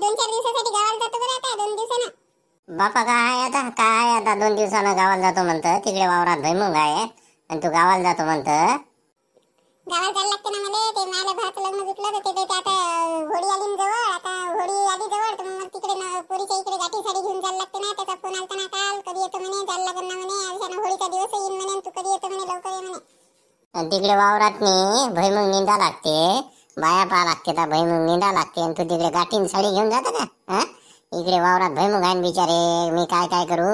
2-4 दिवसासाठी गावाला जातो बरं आता 2 दिवसानं. बापा काय आता 2 दिवसानं गावाला जातो म्हणतं. तिकडे वावरात भुईमुग आहे आणि तू गावाला जातो म्हणतं. गावाला जायला लागते ना मला. ते माझ्या भावाचं लग्न जुटलं तर ते आता होळी आली ना जवळ. आता होळी आली जवळ तर मग तिकडे पोरीच्या इकडे गाठी साडी घेऊन जायला लागते ना. त्याचा फोन आलता ना काल, कधी येतो म्हणे, जायला लागेल ना म्हणे, अशानं होळीचा दिवस येईन म्हणे, तू कधी येतो म्हणे, लवकर ये म्हणे. आणि तिकडे वावरात भुईमुग निंदा लागते, बाया पा लागते, तर भुईमुग निंदा लागते आणि तू तिकडे गाठीन साडी घेऊन जातो का? हा, इकडे वावरात भुईमुग आहे बिचारे, मी काय करू?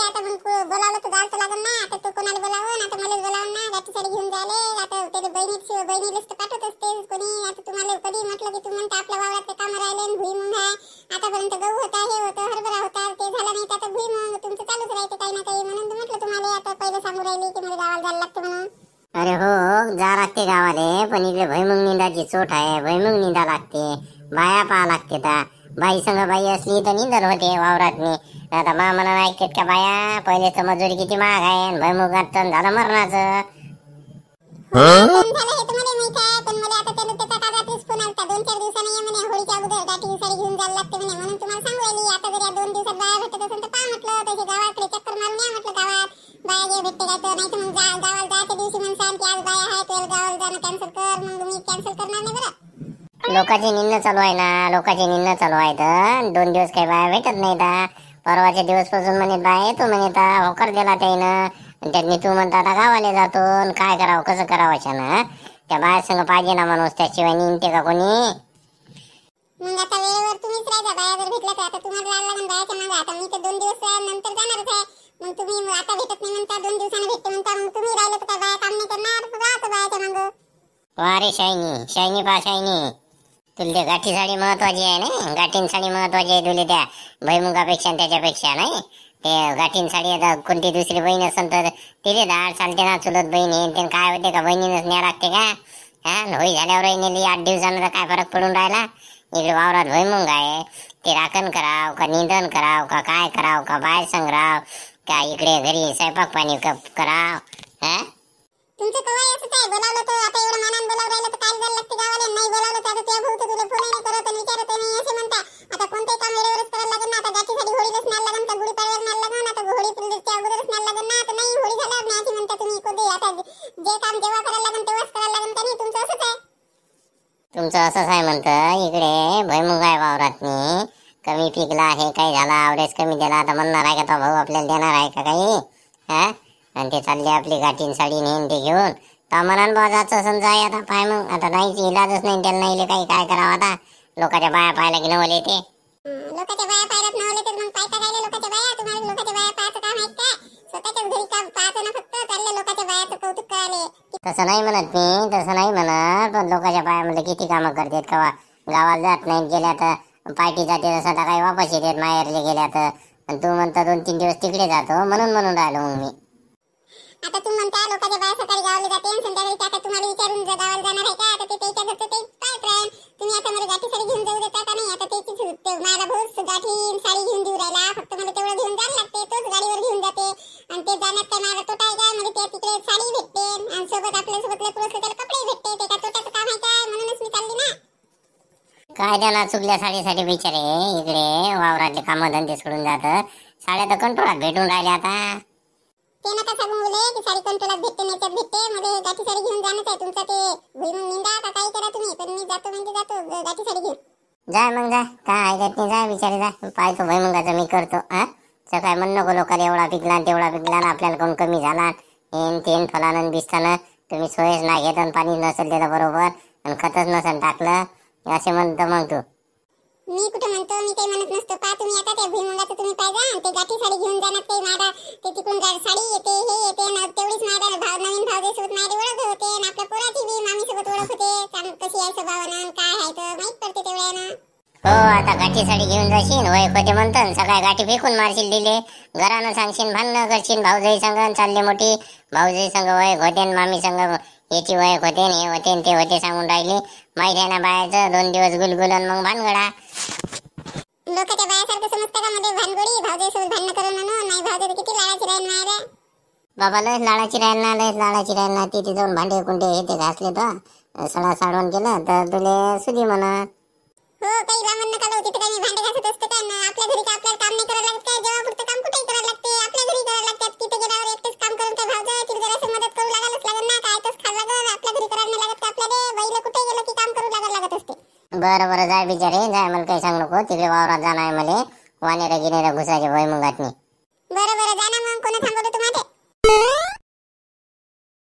आता मग बोलावलं तर जायचं लागेल ना. आता तू कोणाला बोलावं? आता मलाच बोलावं ना गाठी साडी घेऊन जायला. आता त्याच्या बहिणीलाच तर पाठवत असते कोणी. आता तुम्हाला कधी म्हटलं की तू म्हणता आपल्या वावरात काम राहिले, भुईमुग आहे, आतापर्यंत गहू होता, हे होतं, हरभरा होता, ते झालं नाही तर आता भुईमुग तुमचं चालूच राहते काही ना काही. म्हणून म्हटलं तुम्हाला आता पहिले सांगू राहिली की मला गावाला जायला लागतं म्हणून. अरे हो, जा लागते गावाले, पण इकडे भुईमुग निंदाची चोट आहे. भुईमुग निंदा लागते, बाया पहा लागते. बाई संग बाई असली तर निंदन होते वावरात. आता म्हणून ऐकतात का बाया? पहिले तर मजुरी किती महाग आहे, भुईमुगात तर झालं मरणाचं. झालं हे तुम्हाला माहित आहे, पण मला आता त्याचा कागदातच फोन आलता 2-4 दिवसांनी ये म्हणे, होळीच्या अगोदर गाठी साडी घेऊन जायला लागते म्हणे. म्हणून तुम्हाला सांगू राहिली. आता जर या 2 दिवसात बाया भेटत असेल तर पहा म्हटलं, तसे गावाकडे चक्कर मारून या म्हटलं गावात. बाया जे भेटते काय तर, नाही तर मग गावाला जायच्या दिवशी म्हणसान की आज बाया आहे, तुला गावाला जाणं कॅन्सल कर. मग मी कॅन्सल करणार नाही बरं. लोकांचे निंद चालू आहे ना, लोकांचे निंद चालू आहे तर 2 दिवस काही बाया भेटत नाही. परवाच्या दिवस पासून म्हणे बाया येतो म्हणे, होकर दिला त्यानं. त्यांनी तू म्हणता आता गावाला जातो, काय करावं, कसं करावं अशा त्या बाया संग पाहिजे ना माणूस, त्याशिवाय निघते का कोणी? मग आता वेळेवर तुम्हीच राहायचा. बाया जर भेटला तर आता तुम्हाला जायला लागेल बायाच्या मागे. आता मी तर 2 दिवस नंतर जाणारच आहे. मग तुम्ही आता भेटत नाही म्हणता, 2 दिवसांनी भेटते म्हणता, मग तुम्ही राहिले तर काय बाया काम नाही करणार, राहतो बायाच्या मागं. वा रे शायनी पा शायनी, तुला ते गाठी साडी महत्वाची आहे ना. गाठीन साडी महत्वाची आहे तुला त्या भुईमुगापेक्षा, त्याच्यापेक्षा नाही. ते गाठीन साडी आता कोणती दुसरी बहीण असेल तर तिथे धाड चालते ना, चुलत बहिणी. ते काय होते का बहिणीनंच न्या लागते का? हा, होळी झाल्यावर नेली 8 दिवसानं तर काय फरक पडून राहिला? इकडे वावरात भुईमुग आहे, ते राखण कराव का, निंदन कराव का, काय कराव का, बाहेर संग्राव का, इकडे घरी स्वयंपाक पाणी कराव. हा, तुमचं कवाय असंच आहे. बोलावलं तर आता एवढं मानानं बोलावं राहिलं तर काय जायला लागते गावाला. नाही बोलावलं तर आता त्या भाऊ तर तुला फोन नाही करत आणि विचारत नाही असे म्हणता. आता कोणतेही काम वेळेवरच करायला लागेल ना. आता गाठी साडी होळीलाच न्यायला लागेल का, गुढीपाडव्याला न्यायला लागेल, आता होळीच्या अगोदरच न्यायला लागेल ना. आता नाही, होळी झाल्यावर न्यायची म्हणता तुम्ही. कधी आता जे काम जेव्हा करायला लागेल तेव्हाच करायला लागेल का नाही? तुमचं असंच आहे. तुमचं असंच आहे म्हणतं. इकडे भुईमुग आहे वावरात, कमी पिकला आहे, काही झाला आवडेच कमी दिला, आता म्हणणार आहे का तो भाऊ आपल्याला देणार आहे का काही? हा, आणि ते चालले आपली गाठीन साडी नेऊन ते घेऊन मनान बाजाचं समजा. आता पाय मग आता नाहीच, इलाजच नाही त्याला, नाही काही काय करावं आता. लोकांच्या बाया पाहायला की नवले ते लोकांच्या बाया पायरात नवले तर मग पायता काय लोकांच्या बाया? तुम्हाला लोकांच्या बाया पाहायचं काम आहे काय? स्वतःच्याच घरी काम पाहायचं ना फक्त, चालले लोकांच्या बायाचं कौतुक करायले. तसं नाही म्हणत मी, तसं नाही म्हणत. पण लोकांच्या बायामध्ये किती कामं करतात का, गावाला जात नाहीत, गेल्या तर पार्टी जाते तसं तर काही वापस येतात माहेरले गेल्या तर. आणि तू म्हणता 2-3 दिवस तिकडे जातो, म्हणून राहिलो मग मी. आता तुम्ही म्हणता लोकांच्या बाया सकाळी गावाला जाते आणि संध्याकाळी त्या तुम्हाला विचारून गावाला जाणार आहे का? आता ते त्याच्या घरचं ते काय प्लॅन? तुम्ही आता मला गाठी साडी घेऊन जाऊ देता का नाही? आता त्याची मला भाऊच गाठी साडी घेऊन देऊ राहिला, फक्त मला तेवढं घेऊन जायला लागते, तोच गाडीवर घेऊन जाते. आणि ते जाण्यात काय मला तोटा आहे काय? म्हणजे त्या तिकडे साडी भेटते आणि सोबत आपल्यासोबत लेकरू असले त्याला कपडे भेटते. ते काय तोट्याचं काम आहे काय? म्हणूनच मी चालली ना. काय त्यांना चुकल्या साडीसाठी बिचारे इकडे वावरातले कामं धंदे सोडून जातात. साड्या तर कंट्रोलात भेटून राहिल्या आता. ते नका सांगू मुले की साडी कंट्रोलात भेटते, नेच्यात भेटते. मला गाठी साडी घेऊन जाणंच आहे. तुमचा ते भुईमुग निंदा का काही करा तुम्ही, पण मी जातो म्हणजे जातो गाठी साडी घेऊन. जाय मग जा, काय ऐकत नाही, जा बिचारे जा. पाहतो भुईमुगाचं मी करतो. हा, सकाळी म्हण नको लोकांना एवढा पिकला तेवढा पिकला ना, आपल्याला कोण कमी झाला तेन फलानं बिस्तानं. तुम्ही सोयच नाही घेत आणि पाणी नसेल त्याला बरोबर आणि खतच नसेल टाकलं असे म्हणतो मग तू. मी कुठं म्हणतो, मी काही म्हणत नसतो. पहा तुम्ही आता त्या भुईमुगाचं तुम्ही पाहिजे ते गाठी साडी घेऊन जाणार. ते माझा ते तिकडून साडी येते, हे येते ना, तेवढीच माझा नवीन भावजेसोबत माझी ओळख होते आणि आपल्या पोराची बी मामीसोबत ओळख होते. कशी आहे स्वभावानं काय आहे तर माहित पडते तेवढ्यानं. हो, आता गाठी साडी घेऊन जाशील, वय होते म्हणतात, सकाळी गाठी फेकून मारशील दिले, घरानं सांगशील, भांडणं करशील भाऊजाई संग, चालले मोठी भाऊजाई संग वय होते, मामी संग याची वय होते, हे होते ते होते सांगून राहिली. माहिती आहे ना बायाचं, 2 दिवस गुलगुलन मग भानगडा. लोकांच्या बायासारखं समजतं का मध्ये भानगडी? भाऊजाईसोबत भांडणं करून म्हणून नाही, भाऊजाई किती लाडाची राहील मायला. बाबा लयच लाडाची राहील ना, लयच लाडाची राहील ना. तिथे जाऊन भांडे कुंडे हे ते घासले तर सडा साडवण केलं तर तुले सुधी म्हणा. हो काही लांबून नका लावू. तिथे काय मी भांडे घासत असते काय ना? आपल्या घरी काय आपल्याला काम नाही करायला लागत काय? जेव्हा पुरतं काम कुठेही करायला लागते, आपल्या घरी करायला लागतात. तिथे गेल्यावर एकटेच काम करून काय भावतं? तिला जराशी मदत करू लागायलाच लागेल ना. काय तस खायला लागल. आपल्या घरी करायला नाही लागत का आपल्याला? बाईला कुठे गेलं की काम करू लागायला लागत असते. बरं बरं जाय बिचारे जाय, मला काही सांग नको. तिकडे वावरात जाणार आहे मला. वानेरा गिनेरा घुसायचे भुईमुगातनी.